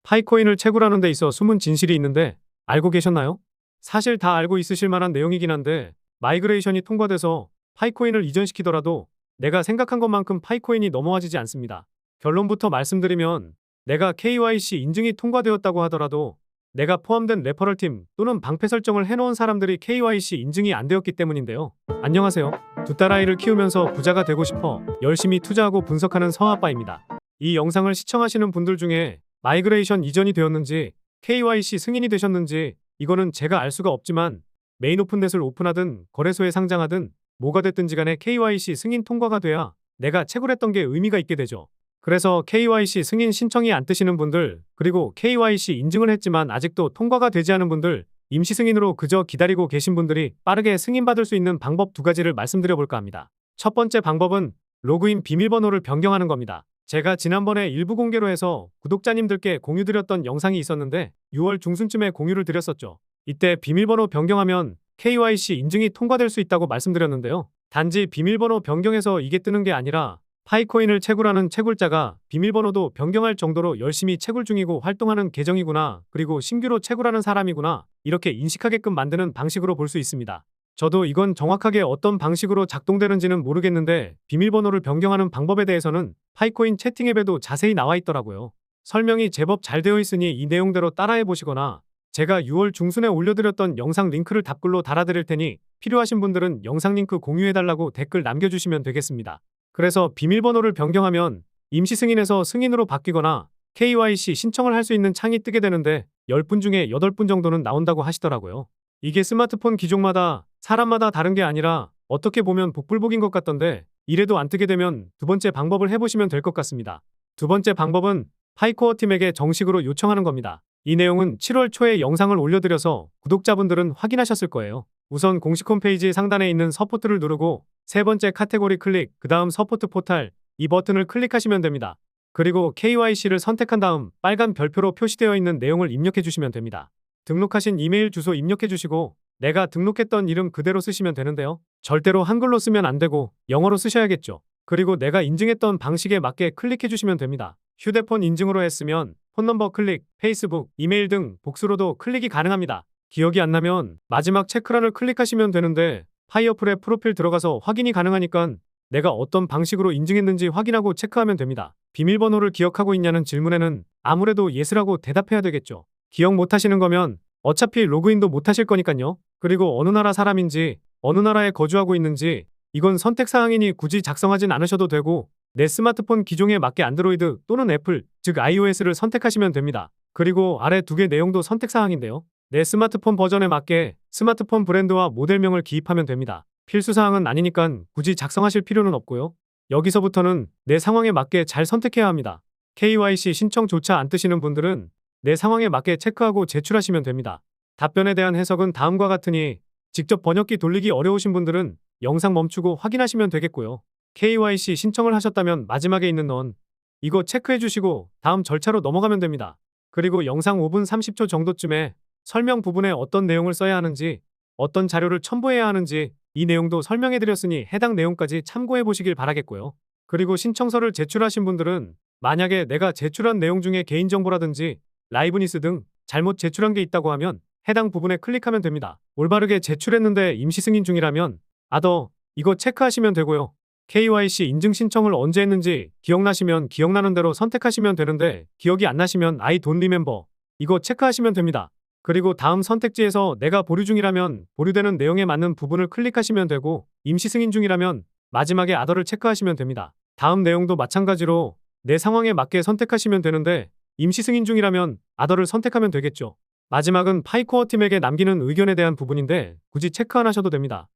파이코인을 채굴하는 데 있어 숨은 진실이 있는데 알고 계셨나요? 사실 다 알고 있으실 만한 내용이긴 한데 마이그레이션이 통과돼서 파이코인을 이전시키더라도 내가 생각한 것만큼 파이코인이 넘어와지지 않습니다. 결론부터 말씀드리면 내가 KYC 인증이 통과되었다고 하더라도 내가 포함된 레퍼럴팀 또는 방패 설정을 해놓은 사람들이 KYC 인증이 안 되었기 때문인데요. 안녕하세요. 두 딸아이를 키우면서 부자가 되고 싶어 열심히 투자하고 분석하는 성아빠입니다. 이 영상을 시청하시는 분들 중에 마이그레이션 이전이 되었는지 KYC 승인이 되셨는지 이거는 제가 알 수가 없지만 메인 오픈넷을 오픈하든 거래소에 상장하든 뭐가 됐든지 간에 KYC 승인 통과가 돼야 내가 채굴했던 게 의미가 있게 되죠. 그래서 KYC 승인 신청이 안 뜨시는 분들, 그리고 KYC 인증을 했지만 아직도 통과가 되지 않은 분들, 임시 승인으로 그저 기다리고 계신 분들이 빠르게 승인받을 수 있는 방법 두 가지를 말씀드려 볼까 합니다. 첫 번째 방법은 로그인 비밀번호를 변경하는 겁니다. 제가 지난번에 일부 공개로 해서 구독자님들께 공유드렸던 영상이 있었는데 6월 중순쯤에 공유를 드렸었죠. 이때 비밀번호 변경하면 KYC 인증이 통과될 수 있다고 말씀드렸는데요. 단지 비밀번호 변경해서 이게 뜨는 게 아니라 파이코인을 채굴하는 채굴자가 비밀번호도 변경할 정도로 열심히 채굴 중이고 활동하는 계정이구나, 그리고 신규로 채굴하는 사람이구나, 이렇게 인식하게끔 만드는 방식으로 볼 수 있습니다. 저도 이건 정확하게 어떤 방식으로 작동되는지는 모르겠는데 비밀번호를 변경하는 방법에 대해서는 파이코인 채팅 앱에도 자세히 나와 있더라고요. 설명이 제법 잘 되어 있으니 이 내용대로 따라해 보시거나 제가 6월 중순에 올려드렸던 영상 링크를 답글로 달아드릴 테니 필요하신 분들은 영상 링크 공유해달라고 댓글 남겨주시면 되겠습니다. 그래서 비밀번호를 변경하면 임시 승인에서 승인으로 바뀌거나 KYC 신청을 할 수 있는 창이 뜨게 되는데 10분 중에 8분 정도는 나온다고 하시더라고요. 이게 스마트폰 기종마다 사람마다 다른 게 아니라 어떻게 보면 복불복인 것 같던데 이래도 안 뜨게 되면 두 번째 방법을 해보시면 될 것 같습니다. 두 번째 방법은 파이코어 팀에게 정식으로 요청하는 겁니다. 이 내용은 7월 초에 영상을 올려드려서 구독자분들은 확인하셨을 거예요. 우선 공식 홈페이지 상단에 있는 서포트를 누르고 세 번째 카테고리 클릭, 그 다음 서포트 포탈 이 버튼을 클릭하시면 됩니다. 그리고 KYC를 선택한 다음 빨간 별표로 표시되어 있는 내용을 입력해 주시면 됩니다. 등록하신 이메일 주소 입력해 주시고 내가 등록했던 이름 그대로 쓰시면 되는데요. 절대로 한글로 쓰면 안 되고 영어로 쓰셔야겠죠. 그리고 내가 인증했던 방식에 맞게 클릭해 주시면 됩니다. 휴대폰 인증으로 했으면 폰넘버 클릭, 페이스북, 이메일 등 복수로도 클릭이 가능합니다. 기억이 안 나면 마지막 체크란을 클릭하시면 되는데 파이어풀의 프로필 들어가서 확인이 가능하니까 내가 어떤 방식으로 인증했는지 확인하고 체크하면 됩니다. 비밀번호를 기억하고 있냐는 질문에는 아무래도 예스라고 대답해야 되겠죠. 기억 못하시는 거면 어차피 로그인도 못하실 거니까요. 그리고 어느 나라 사람인지 어느 나라에 거주하고 있는지 이건 선택사항이니 굳이 작성하진 않으셔도 되고 내 스마트폰 기종에 맞게 안드로이드 또는 애플, 즉 iOS를 선택하시면 됩니다. 그리고 아래 두 개 내용도 선택사항인데요. 내 스마트폰 버전에 맞게 스마트폰 브랜드와 모델명을 기입하면 됩니다. 필수사항은 아니니까 굳이 작성하실 필요는 없고요. 여기서부터는 내 상황에 맞게 잘 선택해야 합니다. KYC 신청조차 안 뜨시는 분들은 내 상황에 맞게 체크하고 제출하시면 됩니다. 답변에 대한 해석은 다음과 같으니 직접 번역기 돌리기 어려우신 분들은 영상 멈추고 확인하시면 되겠고요. KYC 신청을 하셨다면 마지막에 있는 넌 이거 체크해 주시고 다음 절차로 넘어가면 됩니다. 그리고 영상 5분 30초 정도쯤에 설명 부분에 어떤 내용을 써야 하는지, 어떤 자료를 첨부해야 하는지 이 내용도 설명해 드렸으니 해당 내용까지 참고해 보시길 바라겠고요. 그리고 신청서를 제출하신 분들은 만약에 내가 제출한 내용 중에 개인정보라든지 라이브니스 등 잘못 제출한 게 있다고 하면 해당 부분에 클릭하면 됩니다. 올바르게 제출했는데 임시 승인 중이라면 아더 이거 체크하시면 되고요. KYC 인증 신청을 언제 했는지 기억나시면 기억나는 대로 선택하시면 되는데 기억이 안 나시면 I don't remember 이거 체크하시면 됩니다. 그리고 다음 선택지에서 내가 보류 중이라면 보류되는 내용에 맞는 부분을 클릭하시면 되고 임시 승인 중이라면 마지막에 아더를 체크하시면 됩니다. 다음 내용도 마찬가지로 내 상황에 맞게 선택하시면 되는데 임시 승인 중이라면 아더를 선택하면 되겠죠. 마지막은 파이코어 팀에게 남기는 의견에 대한 부분인데 굳이 체크 안 하셔도 됩니다.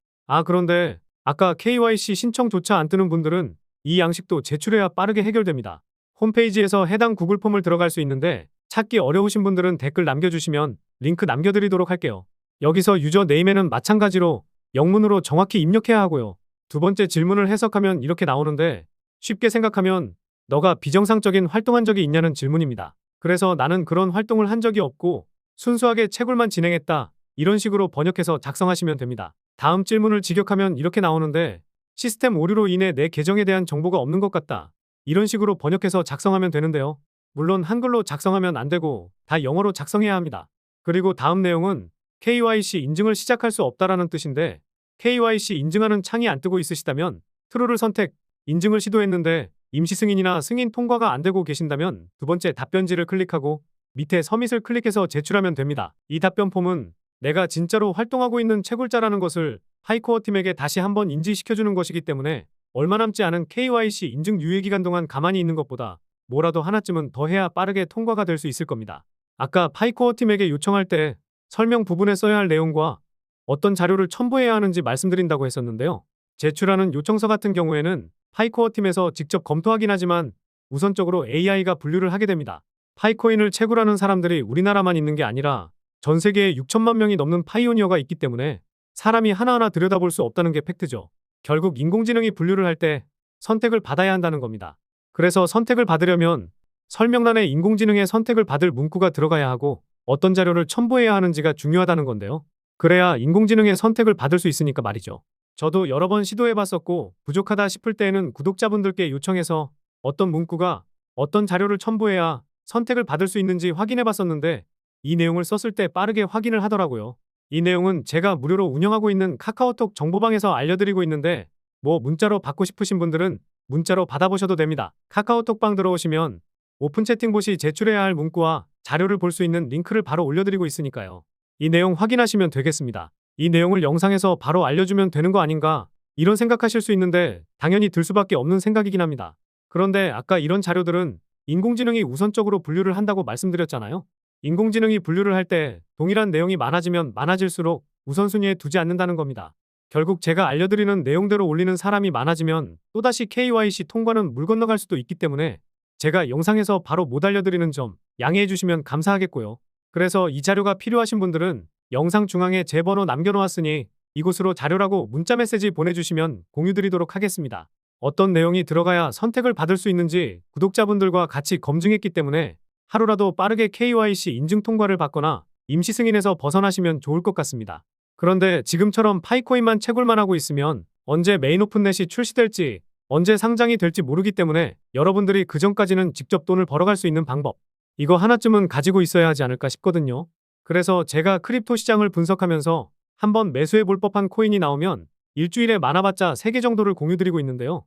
그런데 아까 KYC 신청조차 안 뜨는 분들은 이 양식도 제출해야 빠르게 해결됩니다. 홈페이지에서 해당 구글 폼을 들어갈 수 있는데 찾기 어려우신 분들은 댓글 남겨주시면 링크 남겨드리도록 할게요. 여기서 유저 네임에는 마찬가지로 영문으로 정확히 입력해야 하고요. 두 번째 질문을 해석하면 이렇게 나오는데 쉽게 생각하면 너가 비정상적인 활동한 적이 있냐는 질문입니다. 그래서 나는 그런 활동을 한 적이 없고 순수하게 채굴만 진행했다. 이런 식으로 번역해서 작성하시면 됩니다. 다음 질문을 직역하면 이렇게 나오는데 시스템 오류로 인해 내 계정에 대한 정보가 없는 것 같다. 이런 식으로 번역해서 작성하면 되는데요. 물론 한글로 작성하면 안 되고 다 영어로 작성해야 합니다. 그리고 다음 내용은 KYC 인증을 시작할 수 없다라는 뜻인데 KYC 인증하는 창이 안 뜨고 있으시다면 True를 선택, 인증을 시도했는데 임시 승인이나 승인 통과가 안 되고 계신다면 두 번째 답변지를 클릭하고 밑에 서밋을 클릭해서 제출하면 됩니다. 이 답변 폼은 내가 진짜로 활동하고 있는 채굴자라는 것을 하이코어 팀에게 다시 한번 인지시켜주는 것이기 때문에 얼마 남지 않은 KYC 인증 유예기간 동안 가만히 있는 것보다 뭐라도 하나쯤은 더 해야 빠르게 통과가 될 수 있을 겁니다. 아까 파이코어 팀에게 요청할 때 설명 부분에 써야 할 내용과 어떤 자료를 첨부해야 하는지 말씀드린다고 했었는데요. 제출하는 요청서 같은 경우에는 파이코어 팀에서 직접 검토하긴 하지만 우선적으로 AI가 분류를 하게 됩니다. 파이코인을 채굴하는 사람들이 우리나라만 있는 게 아니라 전 세계에 6천만 명이 넘는 파이오니어가 있기 때문에 사람이 하나하나 들여다볼 수 없다는 게 팩트죠. 결국 인공지능이 분류를 할 때 선택을 받아야 한다는 겁니다. 그래서 선택을 받으려면 설명란에 인공지능의 선택을 받을 문구가 들어가야 하고 어떤 자료를 첨부해야 하는지가 중요하다는 건데요. 그래야 인공지능의 선택을 받을 수 있으니까 말이죠. 저도 여러 번 시도해봤었고 부족하다 싶을 때에는 구독자분들께 요청해서 어떤 문구가 어떤 자료를 첨부해야 선택을 받을 수 있는지 확인해봤었는데 이 내용을 썼을 때 빠르게 확인을 하더라고요. 이 내용은 제가 무료로 운영하고 있는 카카오톡 정보방에서 알려드리고 있는데 뭐 문자로 받고 싶으신 분들은 문자로 받아보셔도 됩니다. 카카오톡방 들어오시면 오픈 채팅 봇이 제출해야 할 문구와 자료를 볼 수 있는 링크를 바로 올려드리고 있으니까요. 이 내용 확인하시면 되겠습니다. 이 내용을 영상에서 바로 알려주면 되는 거 아닌가 이런 생각하실 수 있는데 당연히 들 수밖에 없는 생각이긴 합니다. 그런데 아까 이런 자료들은 인공지능이 우선적으로 분류를 한다고 말씀드렸잖아요. 인공지능이 분류를 할 때 동일한 내용이 많아지면 많아질수록 우선순위에 두지 않는다는 겁니다. 결국 제가 알려드리는 내용대로 올리는 사람이 많아지면 또다시 KYC 통과는 물 건너갈 수도 있기 때문에 제가 영상에서 바로 못 알려드리는 점 양해해 주시면 감사하겠고요. 그래서 이 자료가 필요하신 분들은 영상 중앙에 제 번호 남겨놓았으니 이곳으로 자료라고 문자 메시지 보내주시면 공유드리도록 하겠습니다. 어떤 내용이 들어가야 선택을 받을 수 있는지 구독자분들과 같이 검증했기 때문에 하루라도 빠르게 KYC 인증 통과를 받거나 임시 승인에서 벗어나시면 좋을 것 같습니다. 그런데 지금처럼 파이코인만 채굴만 하고 있으면 언제 메인 오픈넷이 출시될지 언제 상장이 될지 모르기 때문에 여러분들이 그 전까지는 직접 돈을 벌어갈 수 있는 방법 이거 하나쯤은 가지고 있어야 하지 않을까 싶거든요. 그래서 제가 크립토 시장을 분석하면서 한번 매수해 볼 법한 코인이 나오면 일주일에 많아봤자 3개 정도를 공유드리고 있는데요.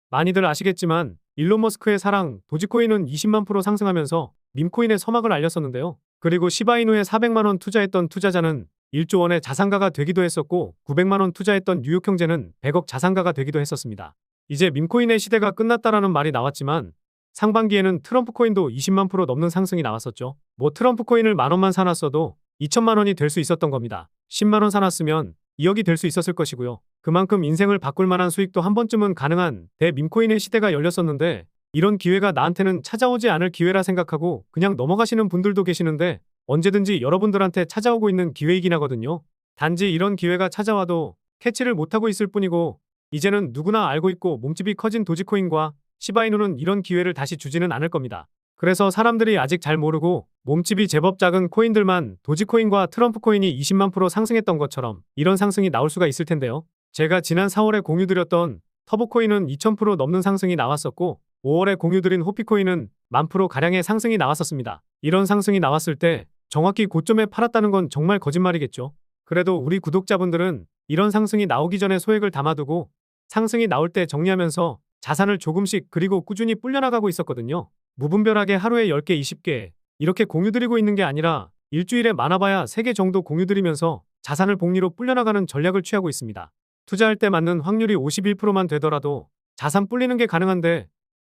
많이들 아시겠지만 일론 머스크의 사랑 도지코인은 20만% 상승하면서 밈코인의 서막을 알렸었는데요. 그리고 시바이누에 400만 원 투자했던 투자자는 1조 원의 자산가가 되기도 했었고 900만 원 투자했던 뉴욕 형제는 100억 자산가가 되기도 했었습니다. 이제 밈코인의 시대가 끝났다라는 말이 나왔지만 상반기에는 트럼프 코인도 20만 % 넘는 상승이 나왔었죠. 뭐 트럼프 코인을 10,000원만 사놨어도 2천만 원이 될 수 있었던 겁니다. 10만 원 사놨으면 2억이 될 수 있었을 것이고요. 그만큼 인생을 바꿀 만한 수익도 한 번쯤은 가능한 대밈코인의 시대가 열렸었는데 이런 기회가 나한테는 찾아오지 않을 기회라 생각하고 그냥 넘어가시는 분들도 계시는데 언제든지 여러분들한테 찾아오고 있는 기회이긴 하거든요. 단지 이런 기회가 찾아와도 캐치를 못하고 있을 뿐이고 이제는 누구나 알고 있고 몸집이 커진 도지코인과 시바이누는 이런 기회를 다시 주지는 않을 겁니다. 그래서 사람들이 아직 잘 모르고 몸집이 제법 작은 코인들만 도지코인과 트럼프 코인이 20만 % 상승했던 것처럼 이런 상승이 나올 수가 있을 텐데요. 제가 지난 4월에 공유드렸던 터보코인은 2000% 넘는 상승이 나왔었고 5월에 공유드린 호피코인은 10,000% 가량의 상승이 나왔었습니다. 이런 상승이 나왔을 때 정확히 고점에 팔았다는 건 정말 거짓말이겠죠. 그래도 우리 구독자분들은 이런 상승이 나오기 전에 소액을 담아두고 상승이 나올 때 정리하면서 자산을 조금씩 그리고 꾸준히 불려나가고 있었거든요. 무분별하게 하루에 10개, 20개 이렇게 공유드리고 있는 게 아니라 일주일에 많아봐야 3개 정도 공유드리면서 자산을 복리로 불려나가는 전략을 취하고 있습니다. 투자할 때 맞는 확률이 51%만 되더라도 자산 불리는 게 가능한데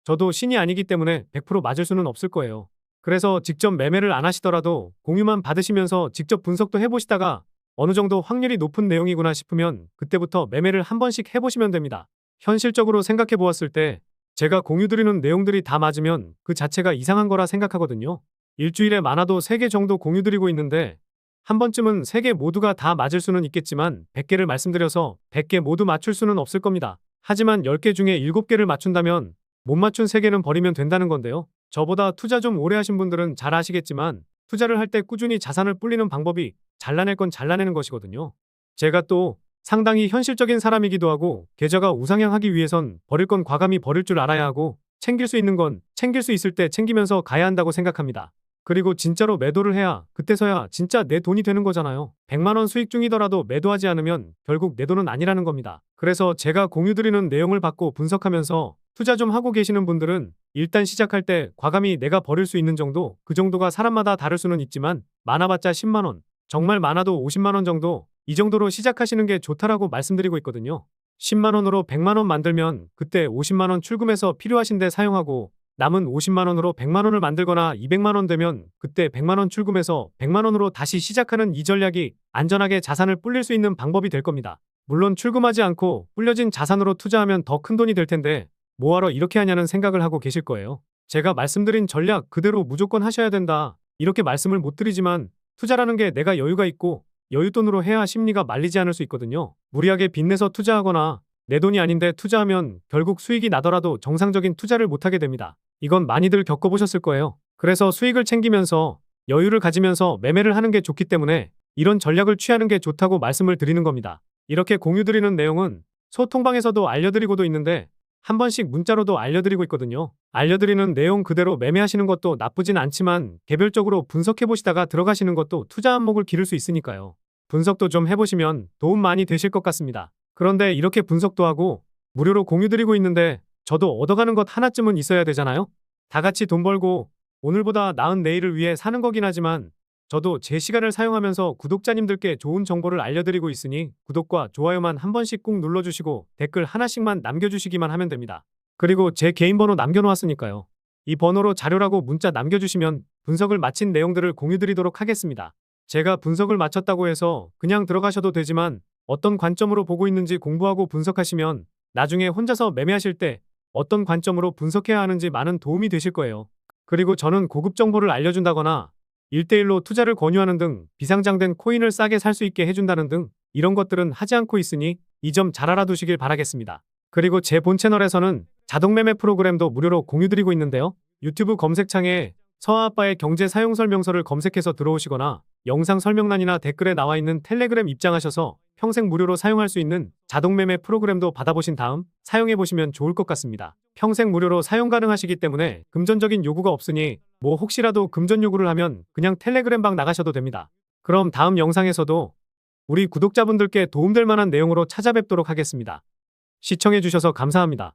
저도 신이 아니기 때문에 100% 맞을 수는 없을 거예요. 그래서 직접 매매를 안 하시더라도 공유만 받으시면서 직접 분석도 해보시다가 어느 정도 확률이 높은 내용이구나 싶으면 그때부터 매매를 한 번씩 해보시면 됩니다. 현실적으로 생각해 보았을 때 제가 공유드리는 내용들이 다 맞으면 그 자체가 이상한 거라 생각하거든요. 일주일에 많아도 3개 정도 공유드리고 있는데 한 번쯤은 3개 모두가 다 맞을 수는 있겠지만 100개를 말씀드려서 100개 모두 맞출 수는 없을 겁니다. 하지만 10개 중에 7개를 맞춘다면 못 맞춘 3개는 버리면 된다는 건데요. 저보다 투자 좀 오래 하신 분들은 잘 아시겠지만 투자를 할 때 꾸준히 자산을 불리는 방법이 잘라낼 건 잘라내는 것이거든요. 제가 또 상당히 현실적인 사람이기도 하고 계좌가 우상향하기 위해선 버릴 건 과감히 버릴 줄 알아야 하고 챙길 수 있는 건 챙길 수 있을 때 챙기면서 가야 한다고 생각합니다. 그리고 진짜로 매도를 해야 그때서야 진짜 내 돈이 되는 거잖아요. 100만 원 수익 중이더라도 매도하지 않으면 결국 내 돈은 아니라는 겁니다. 그래서 제가 공유드리는 내용을 받고 분석하면서 투자 좀 하고 계시는 분들은 일단 시작할 때 과감히 내가 버릴 수 있는 정도, 그 정도가 사람마다 다를 수는 있지만 많아봤자 10만 원, 정말 많아도 50만 원 정도, 이 정도로 시작하시는 게 좋다라고 말씀드리고 있거든요. 10만 원으로 100만 원 만들면 그때 50만 원 출금해서 필요하신데 사용하고 남은 50만 원으로 100만 원을 만들거나 200만 원 되면 그때 100만 원 출금해서 100만 원으로 다시 시작하는 이 전략이 안전하게 자산을 불릴 수 있는 방법이 될 겁니다. 물론 출금하지 않고 불려진 자산으로 투자하면 더 큰 돈이 될 텐데 뭐하러 이렇게 하냐는 생각을 하고 계실 거예요. 제가 말씀드린 전략 그대로 무조건 하셔야 된다, 이렇게 말씀을 못 드리지만 투자라는 게 내가 여유가 있고 여윳돈으로 해야 심리가 말리지 않을 수 있거든요. 무리하게 빚내서 투자하거나 내 돈이 아닌데 투자하면 결국 수익이 나더라도 정상적인 투자를 못하게 됩니다. 이건 많이들 겪어보셨을 거예요. 그래서 수익을 챙기면서 여유를 가지면서 매매를 하는 게 좋기 때문에 이런 전략을 취하는 게 좋다고 말씀을 드리는 겁니다. 이렇게 공유드리는 내용은 소통방에서도 알려드리고도 있는데 한 번씩 문자로도 알려드리고 있거든요. 알려드리는 내용 그대로 매매하시는 것도 나쁘진 않지만 개별적으로 분석해보시다가 들어가시는 것도 투자 안목을 기를 수 있으니까요. 분석도 좀 해보시면 도움 많이 되실 것 같습니다. 그런데 이렇게 분석도 하고 무료로 공유드리고 있는데 저도 얻어가는 것 하나쯤은 있어야 되잖아요? 다 같이 돈 벌고 오늘보다 나은 내일을 위해 사는 거긴 하지만 저도 제 시간을 사용하면서 구독자님들께 좋은 정보를 알려드리고 있으니 구독과 좋아요만 한 번씩 꼭 눌러주시고 댓글 하나씩만 남겨주시기만 하면 됩니다. 그리고 제 개인 번호 남겨놓았으니까요. 이 번호로 자료라고 문자 남겨주시면 분석을 마친 내용들을 공유드리도록 하겠습니다. 제가 분석을 마쳤다고 해서 그냥 들어가셔도 되지만 어떤 관점으로 보고 있는지 공부하고 분석하시면 나중에 혼자서 매매하실 때 어떤 관점으로 분석해야 하는지 많은 도움이 되실 거예요. 그리고 저는 고급 정보를 알려준다거나 1대1로 투자를 권유하는 등 비상장된 코인을 싸게 살 수 있게 해준다는 등 이런 것들은 하지 않고 있으니 이 점 잘 알아두시길 바라겠습니다. 그리고 제 본 채널에서는 자동매매 프로그램도 무료로 공유드리고 있는데요. 유튜브 검색창에 서아아빠의 경제 사용 설명서를 검색해서 들어오시거나 영상 설명란이나 댓글에 나와 있는 텔레그램 입장하셔서 평생 무료로 사용할 수 있는 자동매매 프로그램도 받아보신 다음 사용해보시면 좋을 것 같습니다. 평생 무료로 사용 가능하시기 때문에 금전적인 요구가 없으니 뭐 혹시라도 금전 요구를 하면 그냥 텔레그램 방 나가셔도 됩니다. 그럼 다음 영상에서도 우리 구독자분들께 도움될 만한 내용으로 찾아뵙도록 하겠습니다. 시청해주셔서 감사합니다.